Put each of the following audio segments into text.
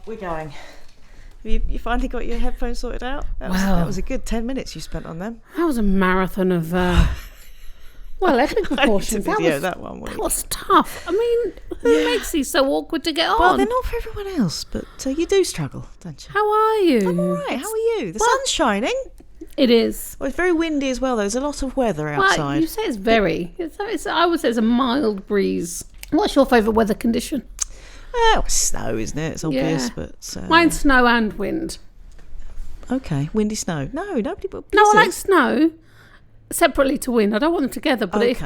we're going. You finally got your headphones sorted out? That was a good 10 minutes you spent on them. That was a marathon of, epic proportions. That was tough. I mean, who makes these so awkward to get on? Well, they're not for everyone else, but you do struggle, don't you? How are you? I'm all right. How are you? The sun's shining. It is. Well, it's very windy as well. There's a lot of weather outside. Well, you say it's very. I would say it's a mild breeze. What's your favourite weather condition? It's snow, isn't it? It's obvious, but... Mine's snow and wind. Okay, windy snow. No, nobody but blizzard. No, I like snow separately to wind. I don't want them together, but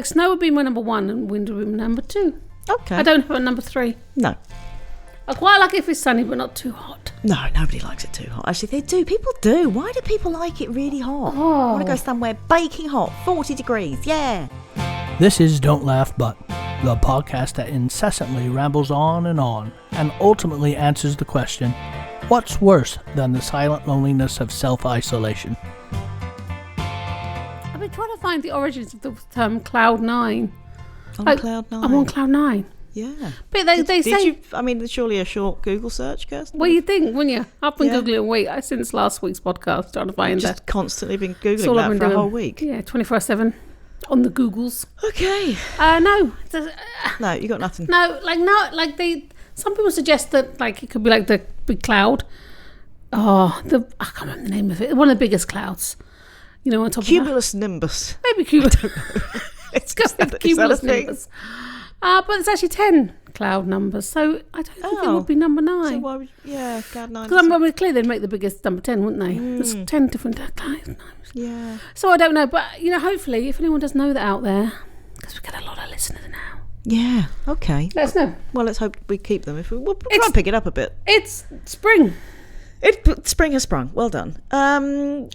snow would be my number one and wind would be my number two. Okay. I don't have a number three. No. I quite like it if it's sunny, but not too hot. No, nobody likes it too hot. Actually, they do. People do. Why do people like it really hot? Oh. I want to go somewhere baking hot, 40 degrees, yeah. This is Don't Laugh But, the podcast that incessantly rambles on and ultimately answers the question, what's worse than the silent loneliness of self-isolation? I've been trying to find the origins of the term Cloud 9. Cloud 9? I'm on Cloud 9. Yeah. But they say... surely a short Google search, Kirsten? Well, you'd think, wouldn't you? I've been Googling since last week's podcast, trying to find Just constantly been Googling that for a whole week? Yeah, 24/7 on the Googles. Okay. No. No, you got nothing. Some people suggest that it could be like the big cloud. I can't remember the name of it. One of the biggest clouds. You know, on top Cumulus nimbus. Maybe cumulus. It's cumulus nimbus. But it's actually 10 cloud numbers, so I don't think it would be number 9. So why would, Cloud 9. Because I'm clear they'd make the biggest number 10, wouldn't they? There's 10 different cloud numbers. Yeah. So I don't know, but hopefully, if anyone does know that out there, because we get a lot of listeners now. Yeah. Okay. Let us know. Well, let's hope we keep them. We'll try and pick it up a bit. It's spring. Spring has sprung. Well done.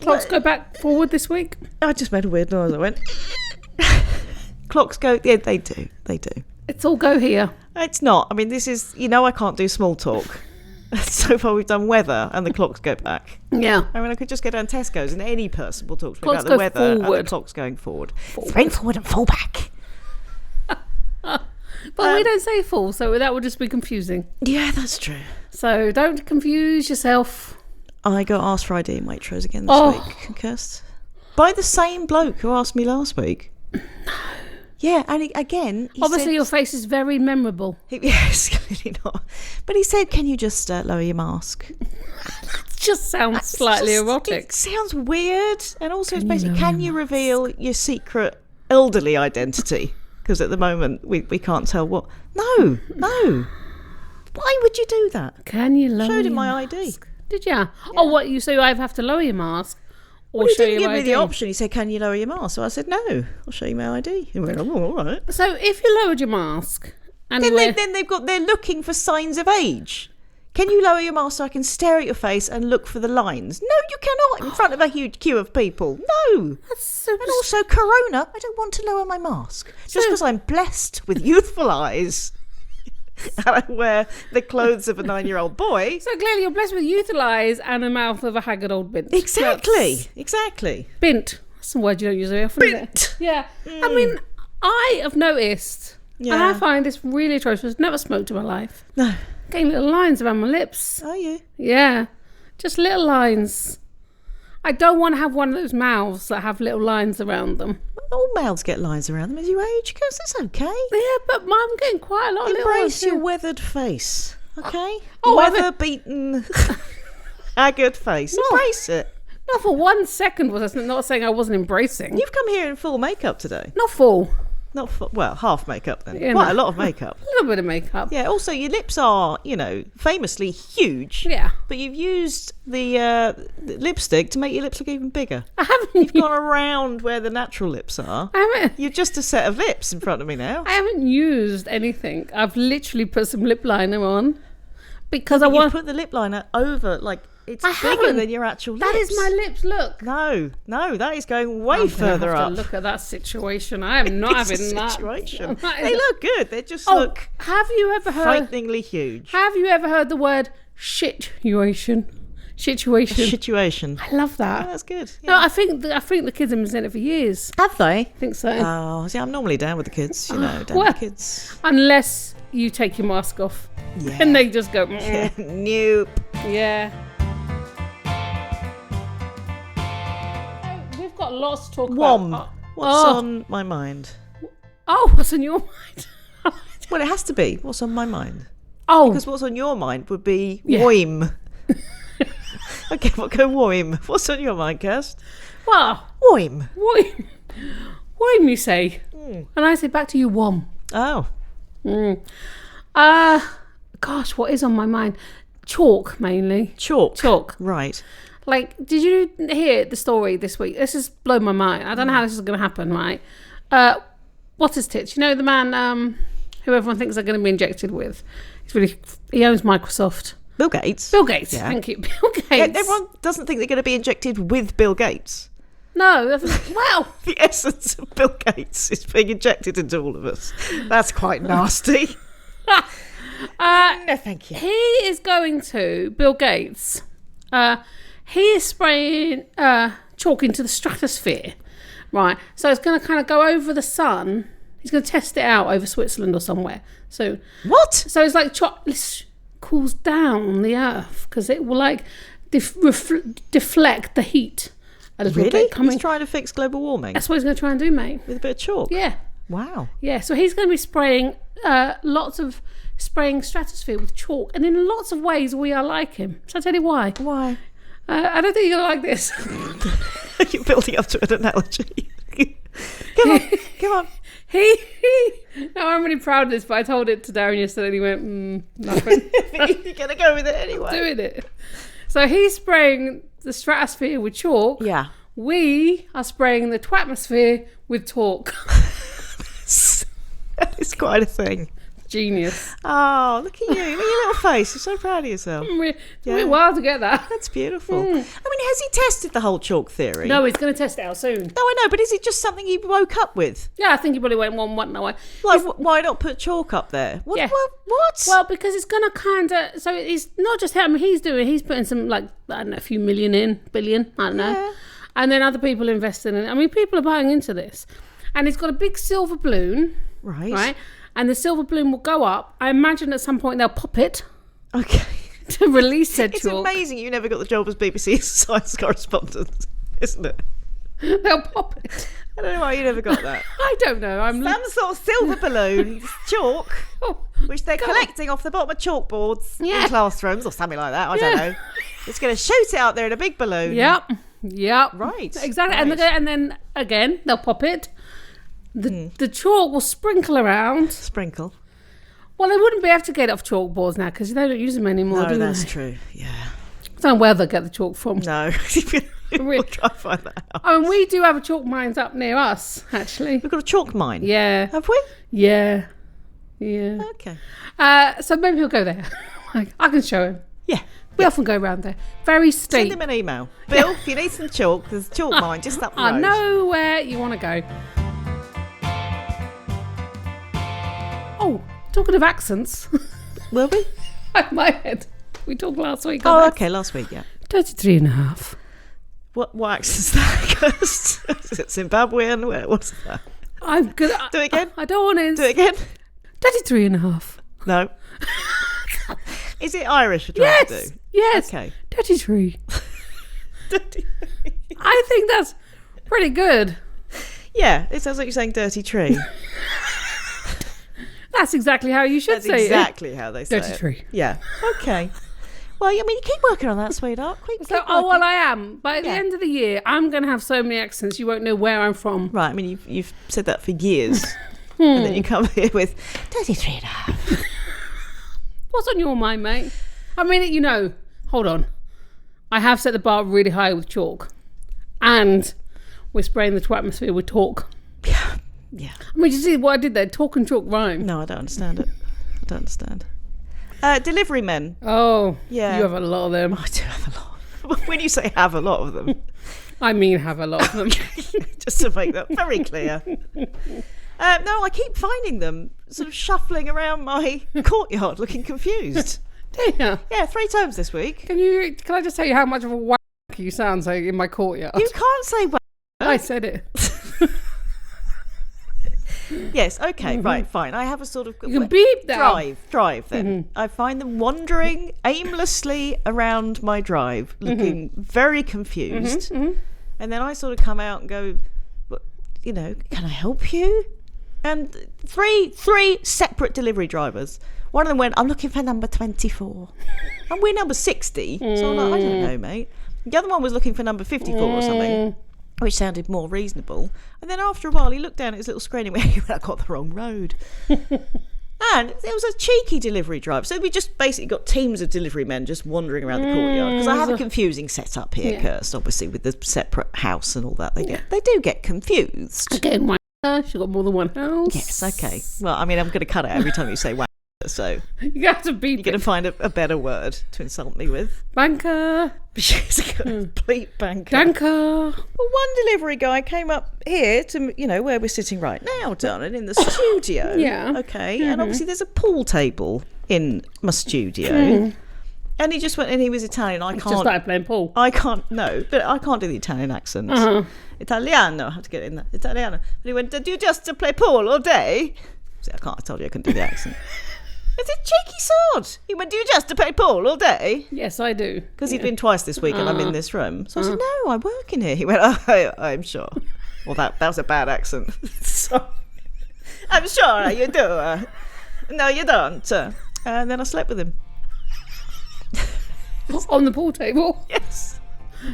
Clocks go back forward this week. I just made a weird noise. I went. Clocks go. Yeah, they do. They do. It's all go here. It's not. I mean, this is, I can't do small talk. So far we've done weather and the clocks go back. Yeah. I mean, I could just go down Tesco's and any person will talk to me about the weather forward. and the clock's going forward. Spring forward and fall back. But we don't say fall, so that would just be confusing. Yeah, that's true. So don't confuse yourself. I got asked for ID in Waitrose again this week, Kirst. By the same bloke who asked me last week. No. Yeah, and again... Obviously your face is very memorable. Yes, clearly not. But he said, can you just lower your mask? That just sounds slightly erotic. It sounds weird. And also it's basically, can you reveal your secret elderly identity? Because at the moment we can't tell what... No. Why would you do that? Can you lower Showed him your my mask? ID. Did you? Yeah. Oh, what, you say I have to lower your mask? Well, he didn't give me the option. He said, can you lower your mask? So I said, no, I'll show you my ID. He went, oh, all right. So if you lowered your mask... and then they're looking for signs of age. Can you lower your mask so I can stare at your face and look for the lines? No, you cannot in front of a huge queue of people. No. That's so and also, Corona, I don't want to lower my mask. Just because I'm blessed with youthful eyes. And I wear the clothes of a 9-year-old boy. So clearly you're blessed with youthful eyes and a mouth of a haggard old bint. Exactly. Bint. That's a word you don't use very often, is it? Yeah. I mean, I have noticed, and I find this really atrocious. Never smoked in my life. No. Getting little lines around my lips. Are you? Yeah. Just little lines. I don't want to have one of those mouths that have little lines around them. All mouths get lines around them as you age, because it's okay. Yeah, but I'm getting quite a lot of little ones. Embrace your weathered face, okay? Oh, weather-beaten, haggard face. Embrace it. Not for 1 second was I not saying I wasn't embracing. You've come here in full makeup today. Not full. Not full. Well, half makeup then. Yeah, Quite a lot of makeup. A little bit of makeup. Yeah, also your lips are, famously huge. Yeah. But you've used the lipstick to make your lips look even bigger. I haven't. You've gone around where the natural lips are. I haven't. You're just a set of lips in front of me now. I haven't used anything. I've literally put some lip liner on because You put the lip liner over, it's bigger than your actual lips. That is my lips, look. No, that is going way further up. Look at that situation. I am not having that. Situation. They look good. They just look have you ever heard frighteningly huge. Have you ever heard the word situation? Situation. I love that. Yeah, that's good. Yeah. No, I think the kids have been saying it for years. Have they? I think so. Oh, see, I'm normally down with the kids, down with the kids. Unless you take your mask off. Yeah. And they just go, Nope. yeah. So we've got lots to talk about. What's on my mind? Oh, what's on your mind? Well, it has to be. What's on my mind? Oh. Because what's on your mind would be Yeah. Woim. Okay, we'll go Woim. What's on your mind, Kirst? Well, Woim. Why you say? And I say back to you, Wom. Oh. Gosh, what is on my mind? Chalk, mainly. Chalk. Right. Like, did you hear the story this week? This has blown my mind. I don't know how this is going to happen, right? What's his tits? You know, the man who everyone thinks they're going to be injected with. He owns Microsoft. Bill Gates. Yeah. Thank you. Bill Gates. Yeah, everyone doesn't think they're going to be injected with Bill Gates. No, well. The essence of Bill Gates is being injected into all of us. That's quite nasty. No, thank you. He is going to, Bill Gates, he is spraying chalk into the stratosphere, right? So it's going to kind of go over the sun. He's going to test it out over Switzerland or somewhere. So What? So it's like chalk cools down the earth because it will like deflect the heat a little Really? bit. He's trying to fix global warming That's what he's going to try and do, mate. with a bit of chalk? Yeah. Wow. Yeah, so he's going to be spraying spraying stratosphere with chalk, and in lots of ways we are like him. Shall I tell you why? Why? I don't think you're going to like this. You're building up to an analogy. Come on. No, I'm really proud of this, but I told it to Darren yesterday and he went, nothing. You're going to go with it anyway. Doing it. So he's spraying the stratosphere with chalk. Yeah. We are spraying the twatmosphere with talk. It's quite a thing. Genius. Oh, look at you. Look at your little face. You're so proud of yourself. It took me a while to get that. That's beautiful. I mean, has he tested the whole chalk theory? No, he's going to test it out soon. No, I know, but is it just something he woke up with? Yeah, I think he probably went one no way. Like, why not put chalk up there? What? Yeah. What? Well, because it's going to kind of... So it's not just him. He's putting some, like, I don't know, a few billion, I don't know. Yeah. And then other people investing in it. I mean, people are buying into this. And he's got a big silver balloon. Right. And the silver balloon will go up. I imagine at some point they'll pop it. Okay. To release said It's chalk. amazing you never got the job as BBC science correspondent, isn't it? They'll pop it. I don't know why you never got that. I don't know. Some sort of silver balloon, chalk, which they're collecting off the bottom of chalkboards in classrooms or something like that. I don't know. It's going to shoot it out there in a big balloon. Yep. Right. Exactly. Right. And then again, they'll pop it. The chalk will sprinkle around. Sprinkle. Well, they wouldn't be able to get it off chalkboards now because they don't use them anymore, No, do that's they? true. Yeah. I don't know where they'll get the chalk from. No. We'll try to find that out. I mean, we do have a chalk mines up near us, actually. We've got a chalk mine. Yeah. Have we? Yeah. Okay. So maybe he'll go there. I can show him. Yeah. We often go around there. Very steep. Send him an email. Bill, if you need some chalk, there's a chalk mine just up the road. I know where you want to go. Oh, talking of accents. Will we? My head. We talked last week. Oh, okay, last week, yeah. 33 and a half. What accent's that? Is it Zimbabwean? What's that? I'm gonna Do it again? I don't want to. Do it again? 33 and a half. No. Is it Irish we're trying to do? Yes. Okay. 33. I think that's pretty good. Yeah, it sounds like you're saying dirty tree. That's exactly how you should That's say exactly how they say 33. it. Yeah. Okay. Well, I mean, you keep working on that, sweetheart. Keep So, working. well, I am. But at the end of the year, I'm going to have so many accents, you won't know where I'm from. Right, I mean, you've said that for years. And then you come here with 33 and a half. What's on your mind, mate? I mean, hold on. I have set the bar really high with chalk. And we're spraying the atmosphere with talk. Yeah. I mean, you see what I did there? Talk and chalk rhyme. No, I don't understand it. I don't understand. Delivery men. Oh, Yeah. you have a lot of them. I do have a lot. When you say have a lot of them. I mean have a lot of them. Just to make that very clear. No, I keep finding them sort of shuffling around my courtyard looking confused. Yeah. Yeah, 3 times this week. Can I just tell you how much of a wank you sound like in my courtyard? You can't say I said it. Yes, okay, right, fine. I have a sort of... You can beep that. Drive then. I find them wandering aimlessly around my drive, looking very confused. And then I sort of come out and go, can I help you? And three separate delivery drivers. One of them went, I'm looking for number 24. And we're number 60. So I'm like, I don't know, mate. The other one was looking for number 54 or something, which sounded more reasonable. And then after a while, he looked down at his little screen and went, I got the wrong road. And there was a cheeky delivery driver. So we just basically got teams of delivery men just wandering around the courtyard. Because I have a confusing setup here, Kirst, obviously, with the separate house and all that. They do get confused. Again, wanker. She got more than one house. Yes, okay. Well, I mean, I'm going to cut it every time you say wanker, so... You have to beep You're going to find a better word to insult me with. Banker. She's a complete banker. Danker. Well, one delivery guy came up here to, where we're sitting right now, darling, in the studio. Yeah. Okay. And obviously there's a pool table in my studio. And he just went, and he was Italian. I can't. Just started playing pool. I can't, no, but I can't do the Italian accent. Italiano, I have to get in that. Italiano. But he went, do you just play pool all day? See, I told you I couldn't do the accent. It's a cheeky sod. He went, do you just play pool all day? Yes, I do. Because he'd been twice this week and I'm in this room. So I said, no, I work in here. He went, oh, I'm sure. Well, that was a bad accent. So, I'm sure you do. No, you don't. And then I slept with him. On the pool table? Yes.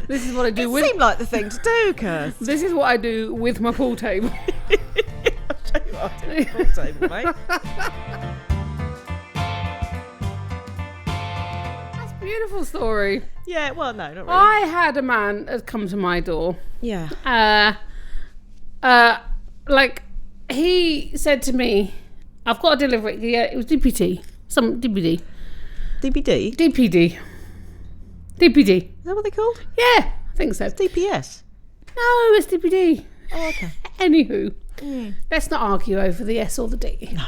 This is what I do It seemed like the thing to do, Kirst. This is what I do with my pool table. I'll show you what I do with the pool table, mate. Beautiful story. Yeah, well, no, not really. I had a man come to my door. Yeah. He said to me, I've got a delivery. Yeah, it was DPD. Some DPD. DPD? DPD. DPD. Is that what they're called? Yeah, I think so. DPS? No, it's DPD. Oh, okay. Anywho, let's not argue over the S or the D. No.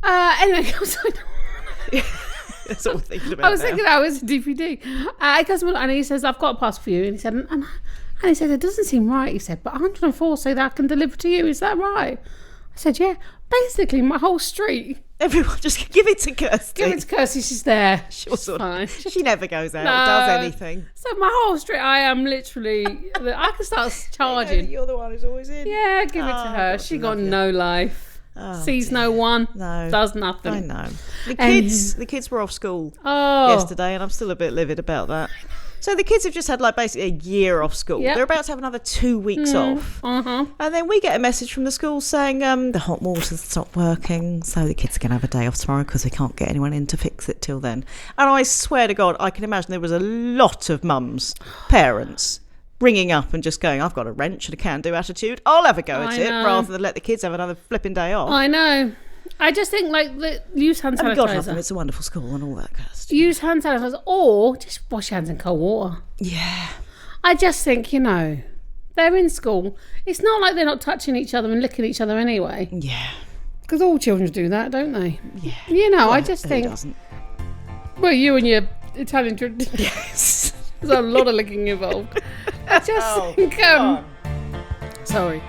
Anyway, That's all I'm thinking about. I was thinking I was a DPD. He comes and he says, I've got a parcel for you. And he said, and he said, it doesn't seem right. He said, but 104 say that I can deliver to you. Is that right? I said, yeah. Basically, my whole street. Everyone, just give it to Kirsty. Give it to Kirsty. She's there. She'll sort of, fine. She never goes out or does anything. So my whole street, I am literally, I can start charging. You're the one who's always in. Yeah, give it to her. God, She got love you. no life. Sees no one. No. Does nothing. I know. The kids were off school Oh. yesterday, and I'm still a bit livid about that. So the kids have just had basically a year off school. Yep. They're about to have another 2 weeks off. And then we get a message from the school saying the hot water's stopped working, so the kids are going to have a day off tomorrow because they can't get anyone in to fix it till then. And I swear to God, I can imagine there was a lot of mums, parents, ringing up and just going, I've got a wrench and a can-do attitude. I'll have a go at it rather than let the kids have another flipping day off. I know. I just think use hand sanitizer. God love them, it's a wonderful school and all that kind of stuff. Use hand sanitizer or just wash your hands in cold water. Yeah. I just think, they're in school. It's not like they're not touching each other and licking each other anyway. Yeah. Because all children do that, don't they? Yeah. Well, I just think... Doesn't? Well, you and your Italian tradition. Yes. There's a lot of licking involved. I just think... Sorry.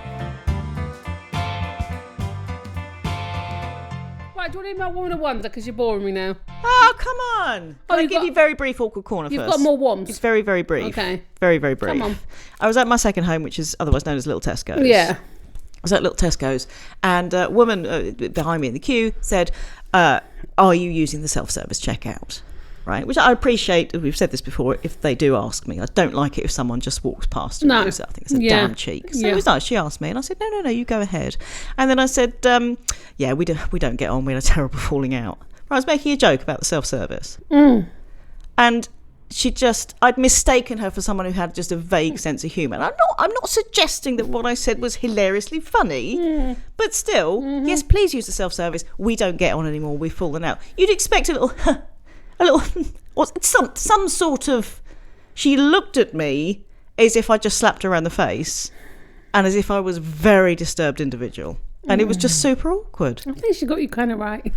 Right, do you want to email Woman of Wonder? Because you're boring me now. Oh, come on. Can I give you very brief awkward corner You've first? got more woms. It's very, very brief. Okay. Very, very brief. Come on. I was at my second home, which is otherwise known as Little Tesco's. Yeah. I was at Little Tesco's, and a woman behind me in the queue said, are you using the self-service checkout? Right, which I appreciate. We've said this before. If they do ask me, I don't like it if someone just walks past. No, I think it's a damn cheek. So it was nice. She asked me, and I said, no, you go ahead. And then I said, yeah, we don't get on. We had a terrible falling out. I was making a joke about the self-service, and I'd mistaken her for someone who had just a vague sense of humour. I'm not suggesting that what I said was hilariously funny, but still, yes, please use the self-service. We don't get on anymore. We've fallen out. You'd expect a little. Some sort of. She looked at me as if I just slapped her around the face, and as if I was a very disturbed individual, and it was just super awkward. I think she got you kind of right.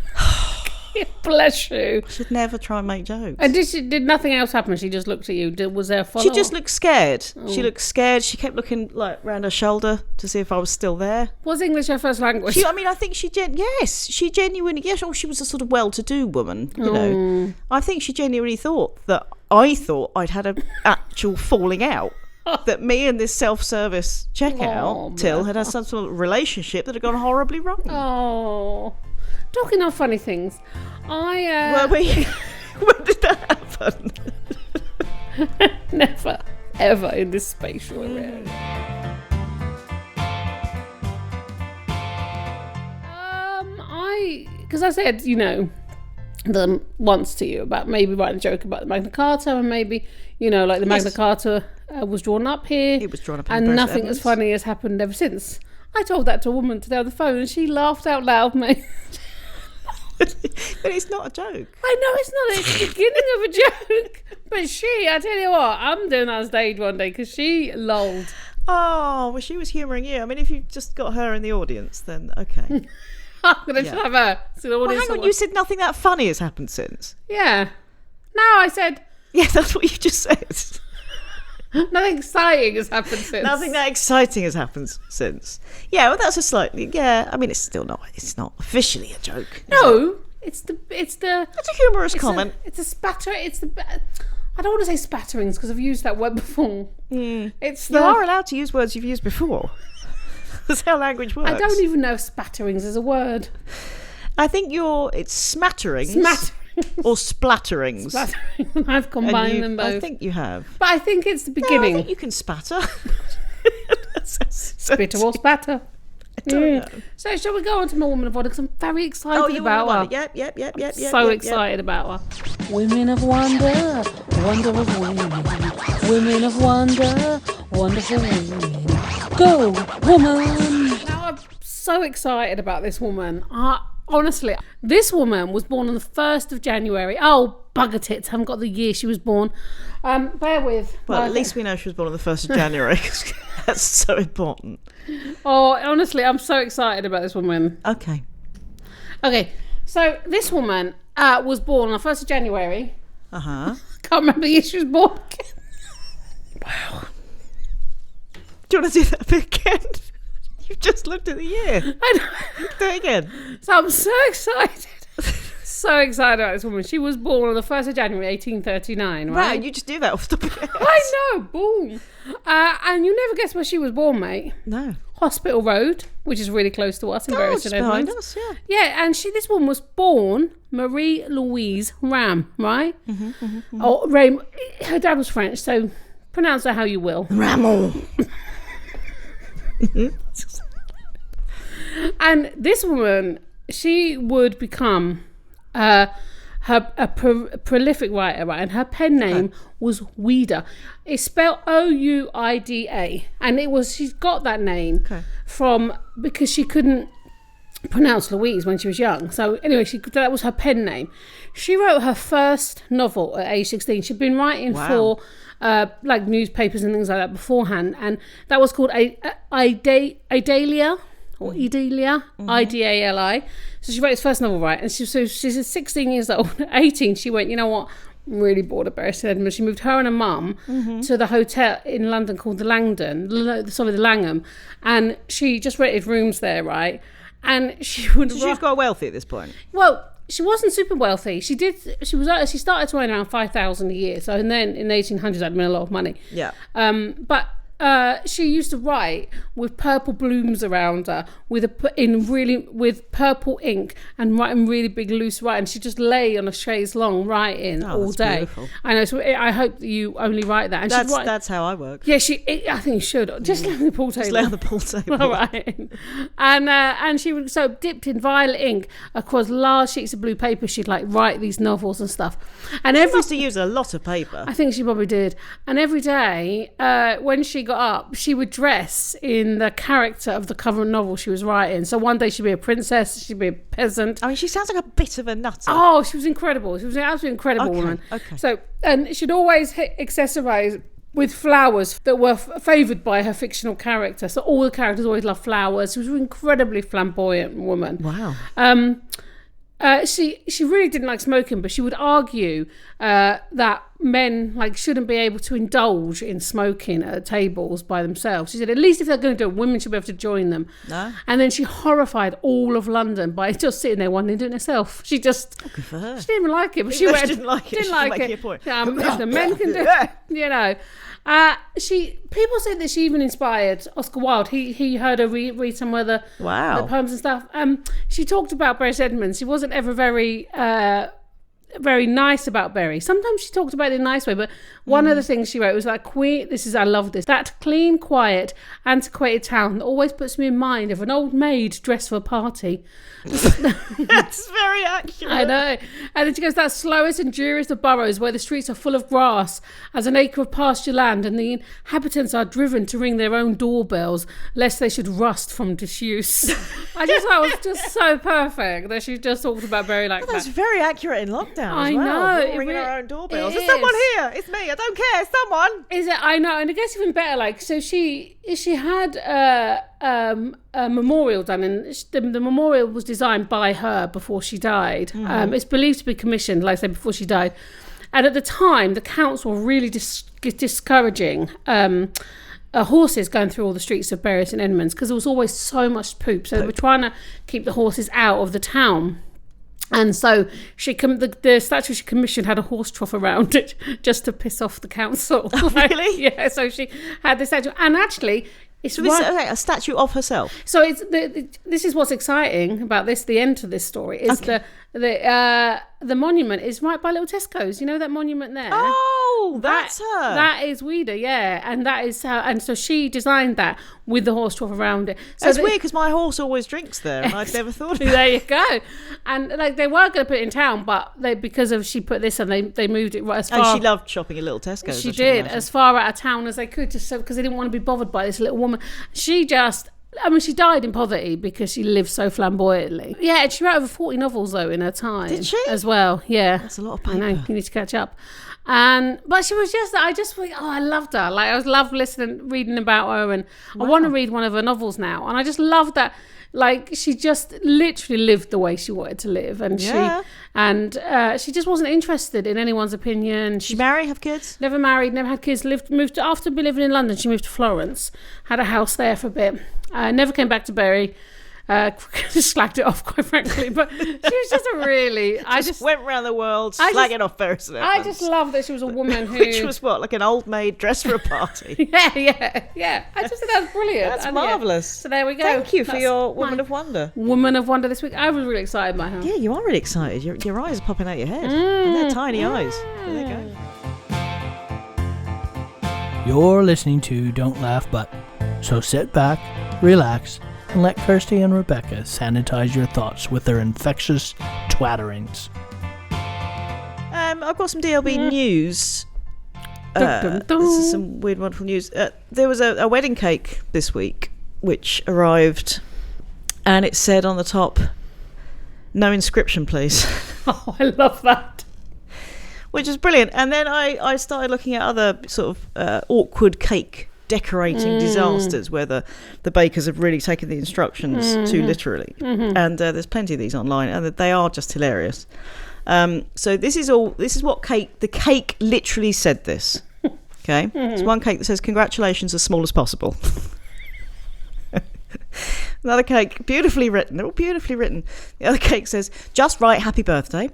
Bless you. Should never try and make jokes. And did nothing else happen? She just looked at you. Was there a follow? She just looked scared. She looked scared. She kept looking like round her shoulder to see if I was still there. Was English her first language? I think she genuinely, yes. Oh, she was a sort of well-to-do woman, you know. I think she genuinely thought that I thought I'd had an actual falling out. That me and this self-service checkout till had some sort of relationship that had gone horribly wrong. Oh. Talking of funny things, Were we? When did that happen? Never, ever in this spatial area. Because I said, you know, once to you about maybe writing a joke about the Magna Carta, and maybe, you know, like the Magna Carta was drawn up here. It was drawn up in and Bury St nothing Edmund. as funny has happened ever since. I told that to a woman today on the phone, and she laughed out loud, mate. But it's not a joke. I know it's not. It's the beginning of a joke. But I tell you what, I'm doing that on stage one day because she lolled. Oh, well, she was humouring you. I mean, if you've just got her in the audience, then okay. I'm going to have her. So the audience Hang on, you said nothing that funny has happened since. Yeah. No, I said... Yeah, that's what you just said. Nothing exciting has happened since. Nothing that exciting has happened since. Yeah, well, that's a slightly... Yeah, I mean, it's not officially a joke. No, it's a humorous comment. It's a spatter. I don't want to say spatterings because I've used that word before. You are allowed to use words you've used before. That's how language works. I don't even know if spatterings is a word. I think it's smatterings. Or splatterings. I've combined them both. I think you have. But I think it's the beginning. No, I think you can spatter. Spitter or spatter. I don't know. So shall we go on to my woman of wonder? Because I'm very excited about her. Yep. So excited about her. Women of wonder, wonder of women. Women of wonder, wonderful women. Go, woman! Now I'm so excited about this woman. Honestly, this woman was born on the 1st of January. Oh, bugger tits, haven't got the year she was born. Bear with. Well, at least we know she was born on the 1st of January, because that's so important. Oh, honestly, I'm so excited about this woman. Okay, so this woman was born on the 1st of January. Uh-huh. Can't remember the year she was born. Wow. Do you want to do that bit again? You've just looked at the year. I know. Do it again. So I'm so excited. So excited about this woman. She was born on the 1st of January 1839, right? Wow, you just do that off the top of your head. I know, boom. And you never guess where she was born, mate. No. Hospital Road, which is really close to us in Bury St Edmund. Behind us, yeah. Yeah, and this woman was born Marie Louise Ram, right? Or Ram. Her dad was French, so pronounce her how you will. Ramon. And this woman, she would become a prolific writer, right? And her pen name was Ouida. It's spelled Ouida, and she's got that name because she couldn't pronounce Louise when she was young. So anyway, that was her pen name. She wrote her first novel at age 16. She'd been writing for like newspapers and things like that beforehand, and that was called Idalia. Or Idalia, Idali. So she wrote his first novel, right? And she's 16 years old. At 18, she went, you know what? I'm really bored of Bury St Edmund. She moved her and her mum to the hotel in London called the the Langham. And she just rented rooms there, right? And she would... So she's got wealthy at this point? Well, she wasn't super wealthy. She started to earn around 5,000 a year. So and then in the 1800s, that'd been a lot of money. Yeah. But she used to write with purple blooms around her, with purple ink, and writing really big loose writing. She just lay on a chaise longue writing all day. Beautiful. I know. So I hope that you only write that. And that's how I work. Yeah, I think you should just lay on the pool table. Just lay on the pool table. All right. And she would dipped in violet ink across large sheets of blue paper. She'd write these novels and stuff. And she must have used a lot of paper. I think she probably did. And every day, when she got up, she would dress in the character of the cover novel she was writing. So one day she'd be a princess, she'd be a peasant. I mean, she sounds like a bit of a nutter. Oh, she was incredible. She was an absolutely incredible woman. Okay. So, and she'd always accessorize with flowers that were favoured by her fictional character. So all the characters always loved flowers. She was an incredibly flamboyant woman. Wow. she really didn't like smoking, but she would argue that men shouldn't be able to indulge in smoking at tables by themselves. She said, at least if they're going to do it, women should be able to join them. No. And then she horrified all of London by just sitting there wanting to do it herself. She just Good for her. she didn't even like it, but She didn't like it. Didn't She like was it. making a point. If the men can do it, you know. People say that she even inspired Oscar Wilde. He heard her read some of the poems and stuff. She talked about Bury St Edmund. She wasn't ever very nice about Bury. Sometimes she talked about it in a nice way, but one of the things she wrote was like, I love this, that clean, quiet, antiquated town that always puts me in mind of an old maid dressed for a party. That's very accurate. I know. And then she goes, that slowest and dreariest of boroughs where the streets are full of grass as an acre of pasture land and the inhabitants are driven to ring their own doorbells lest they should rust from disuse. I just thought it was just so perfect that she just talked about Bury like that. That's very accurate in lockdown I as well. know, We're all it ringing really- our own doorbells. it There's someone is. here. It's me. I don't care. Someone. Is it? I know, and I guess even better. So she had a memorial done, and the memorial was designed by her before she died. It's believed to be commissioned, like I said, before she died. And at the time, the council were really discouraging horses going through all the streets of Bury St Edmunds because there was always so much poop. So they were trying to keep the horses out of the town. And so the statue she commissioned had a horse trough around it just to piss off the council. Oh, really? Yeah, so she had this statue. And actually, it's So this is a statue of herself. so it's this is what's exciting about this. The end to this story is the monument is right by Little Tesco's. You know that monument there? Oh, that's her. That is Ouida, yeah, and that is how. And so she designed that with the horse trough around it. So That's weird because my horse always drinks there, and I'd never thought of it. There you go. And they were going to put it in town, but she put this and they moved it right as far. And she loved shopping at Little Tesco's. She I should did, imagine. as far out of town as they could, just so because they didn't want to be bothered by this little woman. She died in poverty because she lived so flamboyantly. Yeah, and she wrote over 40 novels though in her time. Did she? As well, yeah. That's a lot of I know, paper. you need to catch up. But she was I loved her. I loved reading about her, and I want to read one of her novels now. And I just loved that. She just literally lived the way she wanted to live, and she just wasn't interested in anyone's opinion. Did she marry, have kids? Never married, never had kids. Moved after living in London. She moved to Florence, had a house there for a bit. Never came back to Bury. Just slagged it off, quite frankly. But she was just I just went around the world slagging off Bury St Edmunds. I just love that she was a woman who, Which was what, like an old maid dressed for a party? yeah. I just think that's brilliant. That's And, marvellous. So there we go. Thank you for That's your Woman my of Wonder. Woman of Wonder this week. I was really excited by her. Yeah, you are really excited. Your eyes are popping out your head. And they're tiny eyes. There they go. You're listening to Don't Laugh But. So sit back, relax, and let Kirsty and Rebecca sanitize your thoughts with their infectious twatterings. I've got some DLB news. Dun, dun, dun. This is some weird, wonderful news. There was a wedding cake this week which arrived, and it said on the top, "No inscription, please." Oh, I love that. Which is brilliant. And then I started looking at other sort of awkward cake decorating disasters where the bakers have really taken the instructions too literally. And there's plenty of these online, and they are just hilarious. So this is what the cake literally said this. Okay, it's one cake that says, "Congratulations, as small as possible." Another cake, beautifully written. They're all beautifully written. The other cake says, "Just right, happy birthday."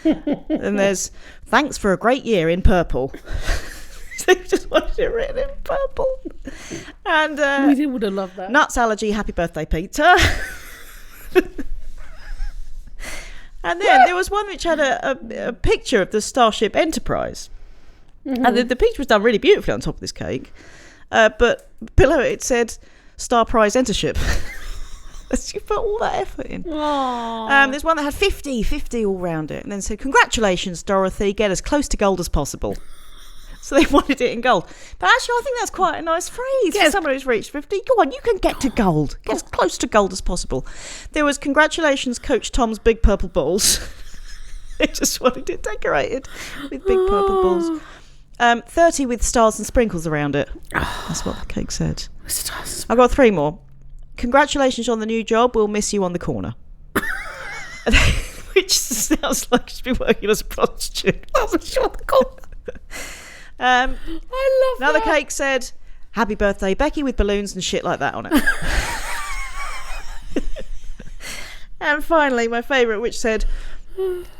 And there's, "Thanks for a great year in purple." They just wanted it written in purple. And We would have loved that. nuts allergy, happy birthday, Peter. And then there was one which had a picture of the Starship Enterprise. And the picture was done really beautifully on top of this cake. But below it said, "Star Prize Entership." You put all that effort in. There's one that had 50 all round it, and then said, "Congratulations, Dorothy, get as close to gold as possible." So they wanted it in gold. But actually, I think that's quite a nice phrase for someone who's reached 50. Go on, you can get to gold. Get as close to gold as possible. There was, "Congratulations, Coach Tom's big purple balls." They just wanted it decorated with big purple balls. 30 with stars and sprinkles around it. That's what the cake said. I've got 3 more. "Congratulations on the new job. We'll miss you on the corner." which sounds like she's been working as a prostitute. I'm sure the call. I love Another that. cake said, "Happy birthday, Becky," with balloons and shit like that on it. And finally, my favourite, which said,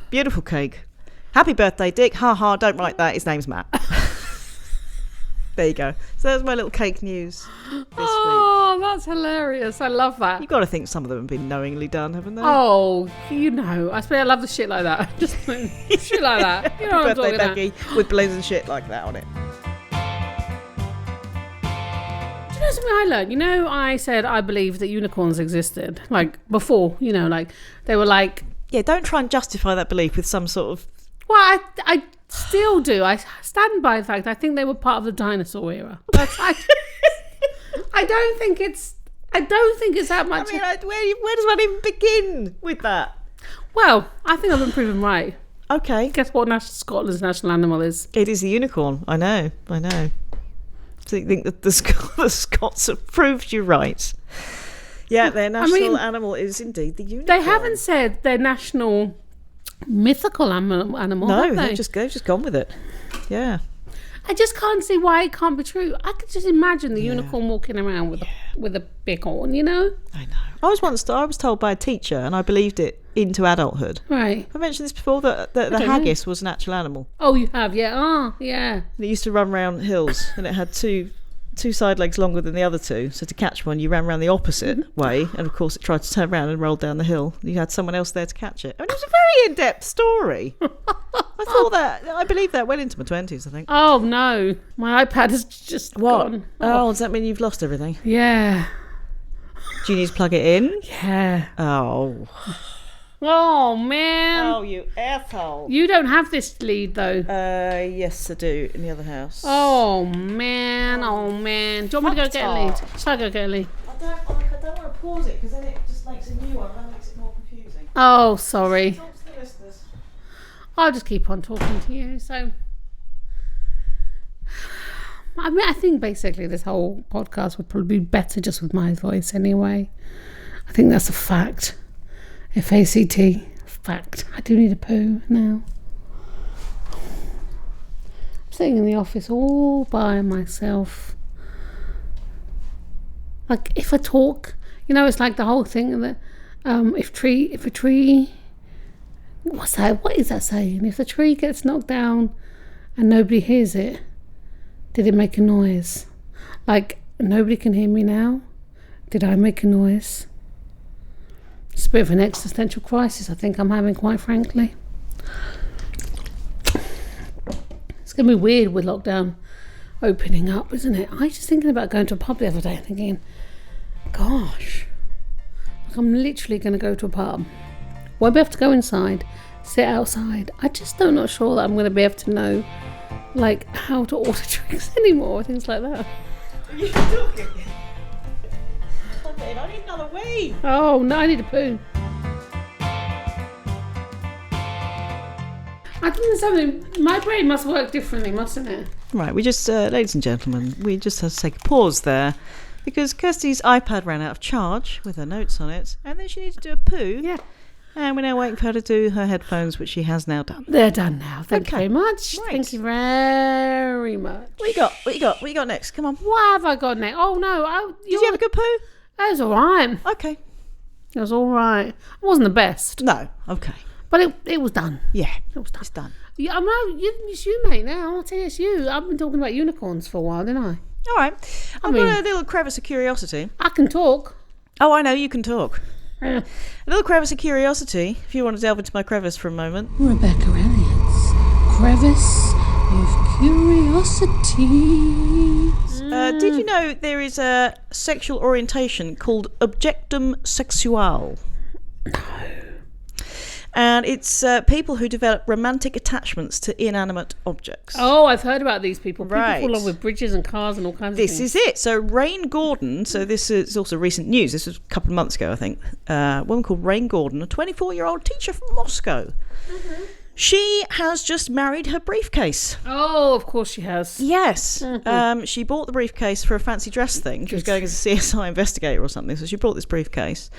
"Beautiful cake. Happy birthday, Dick. Ha ha, don't write that. His name's Matt." There you go. So that's my little cake news this week. Oh, that's hilarious. I love that. You've got to think some of them have been knowingly done, haven't they? Oh, I love the shit like that. Just shit like that. You know what I'm Birthday, talking about. Becky, with balloons and shit like that on it. Do you know something I learned? You know, I said I believed that unicorns existed. Like, before, you know, like, they were like... Yeah, don't try and justify that belief with some sort of... Well, I still do. I stand by the fact I think they were part of the dinosaur era. I don't think it's that much. I mean, where does one even begin with that? Well, I think I've been proven right. Okay. Guess what Scotland's national animal is? It is the unicorn. I know. So you think that the Scots have proved you right? Yeah, their national animal is indeed the unicorn. They haven't said their national mythical animal, No, have they? they've just gone with it. Yeah. I just can't see why it can't be true. I could just imagine the unicorn walking around with a big horn, you know? I know. I was told by a teacher, and I believed it into adulthood. Right. I mentioned this before, that the haggis was an actual animal. Oh, you have, yeah. Oh, yeah. And it used to run round hills, and it had two side legs longer than the other two. So to catch one, you ran around the opposite way, and of course it tried to turn around and roll down the hill. You had someone else there to catch it. I mean, it was a very in-depth story. I believe that well into my 20s, I think. Oh, no. My iPad has just gone. Oh, does that mean you've lost everything? Yeah. Do you need to plug it in? Yeah. Oh. Oh, man. Oh, you asshole. You don't have this lead, though. Yes, I do, in the other house. Oh, man. Oh, man. Do you want me to go get a lead? Shall I go get a lead? I don't want to pause it, because then it just makes a new one, and that makes it more confusing. Oh, sorry. Talk to the listeners. I'll just keep on talking to you. So, I mean, I think basically this whole podcast would probably be better just with my voice anyway. I think that's a fact. FACT. Fact. I do need a poo now. I'm sitting in the office all by myself. Like, if I talk, you know, it's like the whole thing that if a tree... What's that? What is that saying? If the tree gets knocked down and nobody hears it, did it make a noise? Like, nobody can hear me now? Did I make a noise? It's a bit of an existential crisis I think I'm having, quite frankly. It's going to be weird with lockdown opening up, isn't it? I was just thinking about going to a pub the other day and thinking, gosh, like I'm literally going to go to a pub. Won't be able to go inside, sit outside. I just don't not sure that I'm going to be able to know, like, how to order drinks anymore, things like that. Are you talking? I need another wee. Oh, no, I need a poo. I think there's something, my brain must work differently, mustn't it? Right, we just, ladies and gentlemen, we just have to take a pause there, because Kirsty's iPad ran out of charge with her notes on it, and then she needed to do a poo. Yeah. And we're now waiting for her to do her headphones, which she has now done. They're done now. Thank you Okay. very much. Right. Thank you very much. What you got next? Come on. What have I got next? Oh, no. Did you have a good poo? It was all right. Okay. It was all right. It wasn't the best, No. Okay. but it was done. Yeah. It was done. It's done. Yeah, it's you, mate, now. I'll tell you it's you. I've been talking about unicorns for a while, didn't I? All right. I've got a little crevice of curiosity. I can talk. Oh, I know. You can talk. Yeah. A little crevice of curiosity, if you want to delve into my crevice for a moment. Rebecca Elliott's Crevice of Curiosity. Did you know there is a sexual orientation called objectum sexual? No. And it's people who develop romantic attachments to inanimate objects. Oh, I've heard about these people. Right. People fall in love with bridges and cars and all kinds of This things. is it. So Rain Gordon, so this is also recent news. This was a couple of months ago, I think. A woman called Rain Gordon, a 24-year-old teacher from Moscow. Mm-hmm. She has just married her briefcase. Oh, of course she has. Yes. Mm-hmm. She bought the briefcase for a fancy dress thing. She was going as a CSI investigator or something, so she bought this briefcase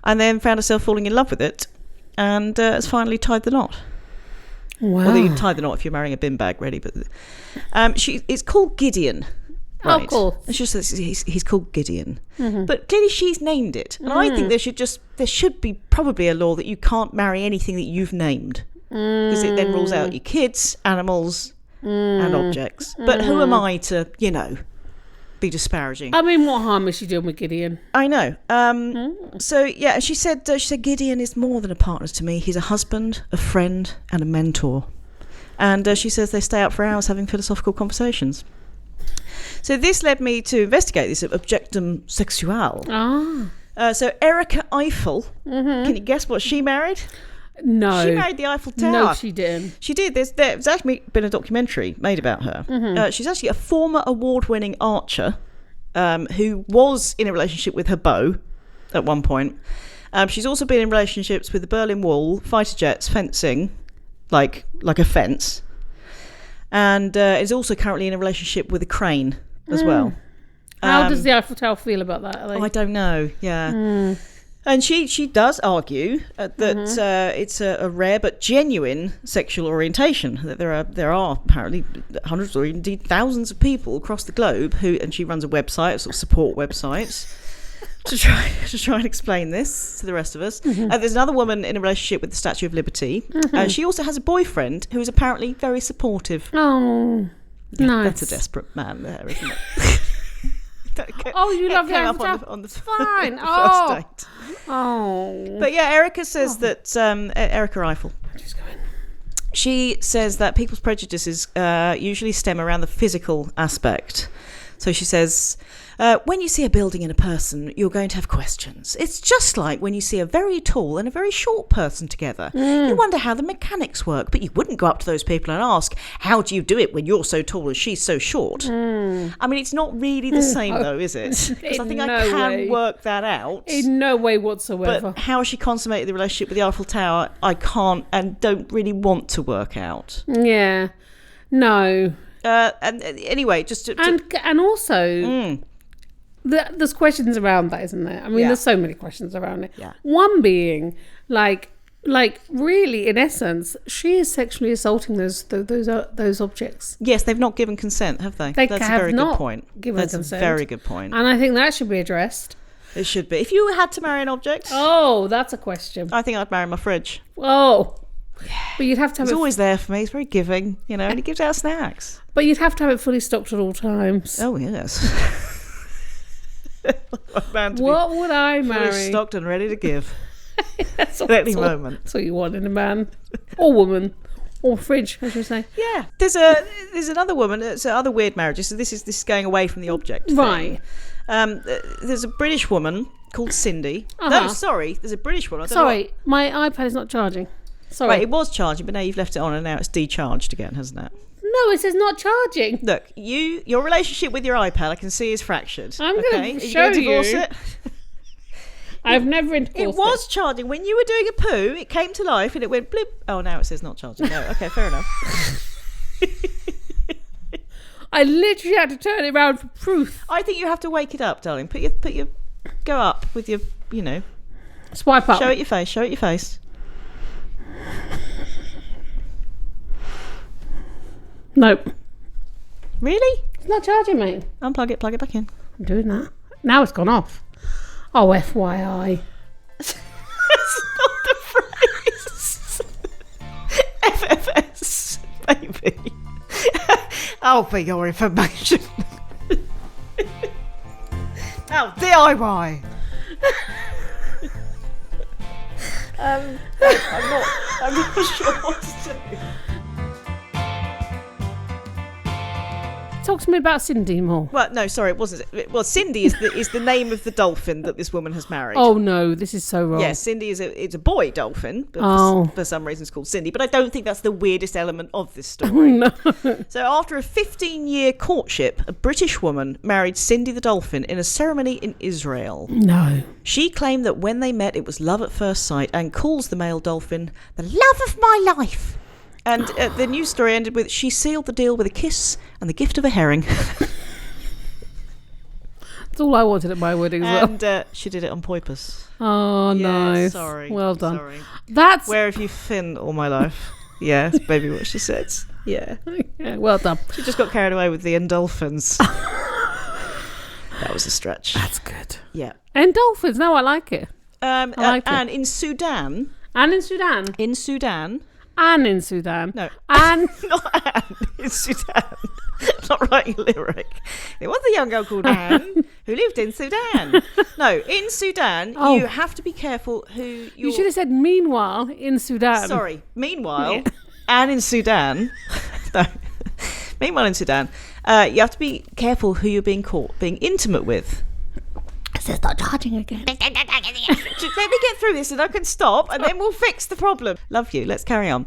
and then found herself falling in love with it. and has finally tied the knot. Wow. Well, you tie the knot if you're marrying a bin bag, really. But it's called Gideon. Right? Oh, cool. It's just that he's called Gideon, but clearly she's named it, and I think there should be probably a law that you can't marry anything that you've named, because it then rules out your kids, animals, and objects. But who am I to, be disparaging? I mean, what harm is she doing with Gideon? I know. So yeah, she said Gideon is more than a partner to me. He's a husband, a friend, and a mentor. And she says they stay up for hours having philosophical conversations. So this led me to investigate this objectum sexual. So Erica Eiffel, can you guess what she married? No. She married the Eiffel Tower. No, she didn't. She did. There's actually been a documentary made about her. She's actually a former award-winning archer who was in a relationship with her beau at one point. She's also been in relationships with the Berlin Wall, fighter jets, fencing, like a fence. And is also currently in a relationship with a crane as well. How does the Eiffel Tower feel about that? I don't know. Yeah. And she does argue that it's a rare but genuine sexual orientation. That there are apparently hundreds or indeed thousands of people across the globe and she runs a website, a sort of support website, to try and explain this to the rest of us. There's another woman in a relationship with the Statue of Liberty. She also has a boyfriend who is apparently very supportive. Oh, nice. That's a desperate man there, isn't it? Oh, you love the Came Eiffel up Tower? on the Fine. first date. Oh. But yeah, Erica says that Erica Eiffel. Just go in. She says that people's prejudices usually stem around the physical aspect. So she says, when you see a building and a person, you're going to have questions. It's just like when you see a very tall and a very short person together. You wonder how the mechanics work, but you wouldn't go up to those people and ask, how do you do it when you're so tall and she's so short? I mean, it's not really the same though, is it? Because I think I can work that out. In no way whatsoever. But how she consummated the relationship with the Eiffel Tower, I can't and don't really want to work out. Yeah. No. And anyway, and also, there's questions around that, isn't there? I mean, there's so many questions around it. Yeah. One being, like really, in essence, she is sexually assaulting those objects. Yes, they've not given consent, have they? That's a very good point. That's a very good point. And I think that should be addressed. It should be. If you had to marry an object, that's a question. I think I'd marry my fridge. Oh. But you'd have to have He's always there for me. He's very giving, and he gives out snacks. But you'd have to have it fully stocked at all times. Oh, yes. What would I marry? Fully stocked and ready to give. At any moment. That's what you want in a man. Or woman. Or fridge, I should say. Yeah. There's another woman. It's other weird marriages. So this is going away from the object right thing. There's a British woman called Cindy. No, sorry. There's a British one. Sorry, my iPad is not charging. Sorry. Right, it was charging, but now you've left it on and now it's decharged again, hasn't it? No, it says not charging. Look, your relationship with your iPad, I can see, is fractured. I'm going to show you. Divorce it? I've never intercourse. It was charging. When you were doing a poo, it came to life and it went blip. Oh, now it says not charging. No, okay, fair enough. I literally had to turn it around for proof. I think you have to wake it up, darling. Put your go up with your, Swipe up. Show it your face. Nope. Really? It's not charging me. Unplug it, plug it back in. I'm doing that. Now it's gone off. Oh, FYI. That's not the phrase. FFS, baby. Oh, for your information. Oh, DIY. I'm not sure what to do. Talk to me about Cindy more. Well, no, sorry, it wasn't. Well, Cindy is the name of the dolphin that this woman has married. Oh no, this is so wrong. Yes, Cindy it's a boy dolphin, but for some reason it's called Cindy. But I don't think that's the weirdest element of this story. No. So after a 15-year courtship, a British woman married Cindy the dolphin in a ceremony in Israel. No. She claimed that when they met, it was love at first sight, and calls the male dolphin the love of my life. And the news story ended with, she sealed the deal with a kiss and the gift of a herring. That's all I wanted at my wedding as well. And she did it on purpose. Oh, Yeah, nice. sorry. Well done. Sorry. That's Where have you been all my life? Yeah, that's maybe what she said. Yeah. yeah, well done. She just got carried away with the endorphins. That was a stretch. That's good. Yeah. Endorphins. No, I like it. I like it. and in Sudan. And in Sudan. In Sudan. And in Sudan. No. And Not Anne. In Sudan. Not writing a lyric. There was a young girl called Anne who lived in Sudan. No, in Sudan, you have to be careful who you should have said meanwhile in Sudan. Sorry. Meanwhile, Anne in Sudan. No. Meanwhile in Sudan, you have to be careful who you're being caught being intimate with. Start charging again. Let me get through this and I can stop and then we'll fix the problem. Love you. Let's carry on.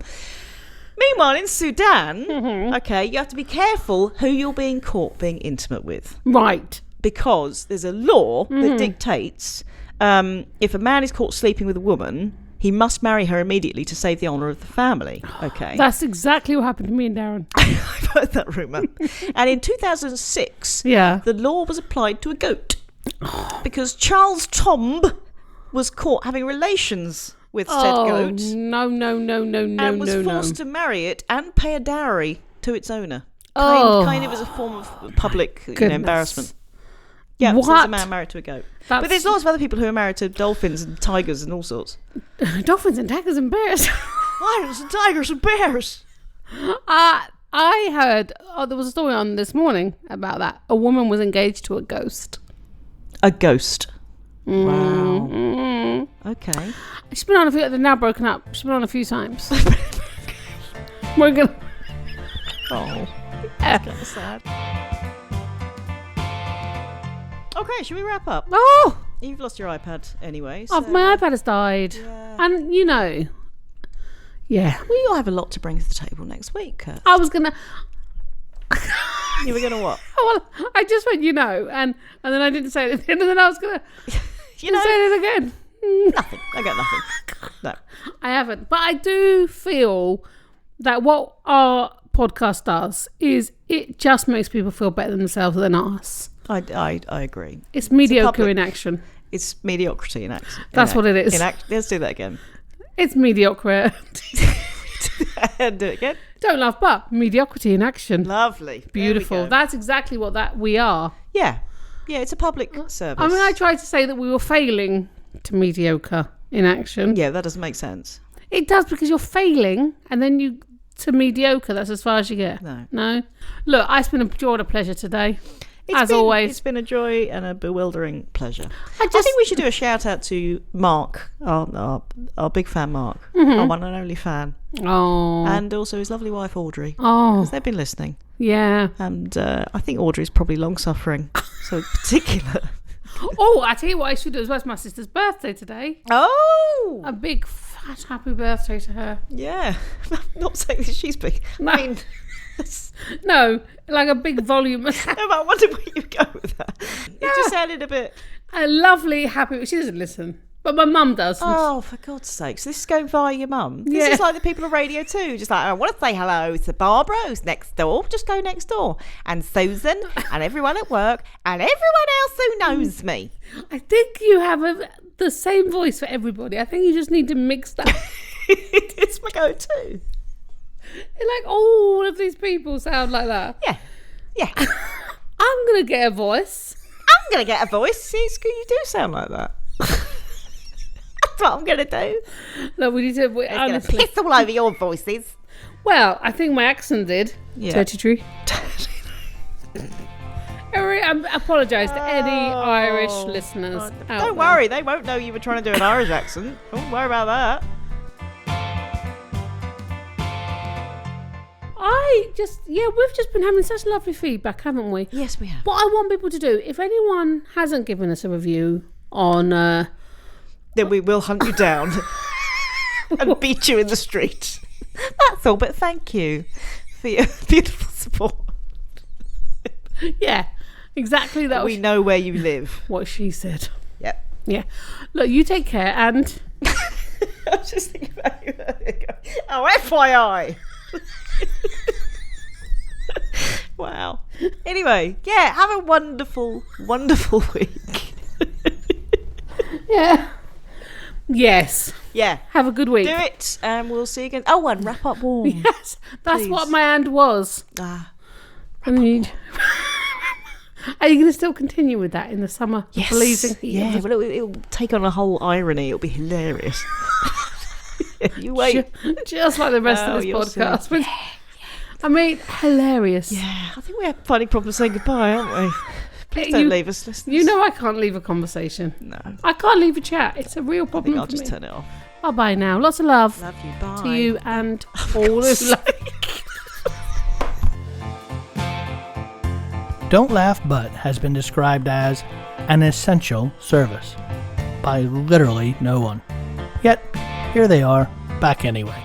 Meanwhile, in Sudan, okay, you have to be careful who you're being caught being intimate with. Right. Because there's a law that dictates if a man is caught sleeping with a woman, he must marry her immediately to save the honour of the family. Okay. That's exactly what happened to me and Darren. I've heard that rumour. And in 2006, the law was applied to a goat. Because Charles Tomb was caught having relations with said goat. No. And was forced to marry it and pay a dowry to its owner. Kind of as a form of public embarrassment. Yeah, so there's a man married to a goat. But there's lots of other people who are married to dolphins and tigers and all sorts. Dolphins and tigers and bears. Lions and tigers and bears. I heard, there was a story on this morning about that. A woman was engaged to a ghost. A ghost. Wow. Okay. She's been on a few, they're now broken up. She's been on a few times. We're gonna... Oh. That's kind of sad. Okay, should we wrap up? Oh! You've lost your iPad anyway. So. My iPad has died. Yeah. And, We'll have a lot to bring to the table next week, Kurt. I was going to... You were going to what? Well, I just went, and then I didn't say anything, and then I was going to say it again. Nothing. I got nothing. No. I haven't. But I do feel that what our podcast does is it just makes people feel better themselves than us. I agree. It's mediocre in action. It's mediocrity in action. That's what it is. Let's do that again. It's mediocre. Do it again. Don't laugh, but mediocrity in action. Lovely. Beautiful. That's exactly what we are. Yeah. Yeah, it's a public service. I mean, I tried to say that we were failing to mediocre in action. Yeah, that doesn't make sense. It does, because you're failing and then you to mediocre. That's as far as you get. No. Look, it's been a joy and a pleasure today. Always. It's been a joy and a bewildering pleasure. I think we should do a shout out to Mark, our big fan Mark, our one and only fan. Oh. And also his lovely wife Audrey. Oh. Because they've been listening. Yeah. And I think Audrey's probably long suffering. So in particular. I tell you what I should do as well. It's my sister's birthday today. Oh. A big fat happy birthday to her. Yeah. I'm not saying that she's big. No. I mean... No, like a big volume. No, but I wondered where you go with that. It just sounded a bit... A lovely, happy... She doesn't listen, but my mum does. Oh, for God's sake. So this is going via your mum? This is like the people on Radio 2. Just like, I want to say hello to Barbara, who's next door. Just go next door. And Susan, and everyone at work, and everyone else who knows me. I think you have the same voice for everybody. I think you just need to mix that. It's my go-to. Like all of these people sound like that. Yeah. I'm going to get a voice. I'm going to get a voice. You do sound like that. That's what I'm going to do. No, we need to... It's going to piss all over your voices. Well, I think my accent did. Yeah. Dirty tree. I apologise to any Irish listeners out there. Don't worry, they won't know you were trying to do an Irish accent. Don't worry about that. We've just been having such lovely feedback, haven't we? Yes, we have. What I want people to do, if anyone hasn't given us a review on... then we will hunt you down and beat you in the street. That's all, but thank you for your beautiful support. Yeah, exactly that. We know where you live. What she said. Yep. Yeah. Look, you take care and... I was just thinking about you. Oh, FYI. Wow. Anyway, yeah, have a wonderful, wonderful week. Yeah. Yes. Yeah. Have a good week. Do it, and we'll see you again. Oh, and wrap up warm. Yes, that's Please. what my hand was. Ah, I mean, are you going to still continue with that in the summer? yes. Blazing heat. Yeah, well, it'll take on a whole irony. It'll be hilarious. You wait. Just like the rest Oh, of this you'll podcast. see. I mean, hilarious. Yeah, I think we're finding problems saying goodbye, aren't we? Please don't leave us, listeners. You know I can't leave a conversation. No. I can't leave a chat. It's a real I problem think I'll for just me. turn it off. Bye-bye now. Lots of love. Love you. Bye. To you and all who like. Don't Laugh But has been described as an essential service by literally no one. Yet, here they are, back anyway.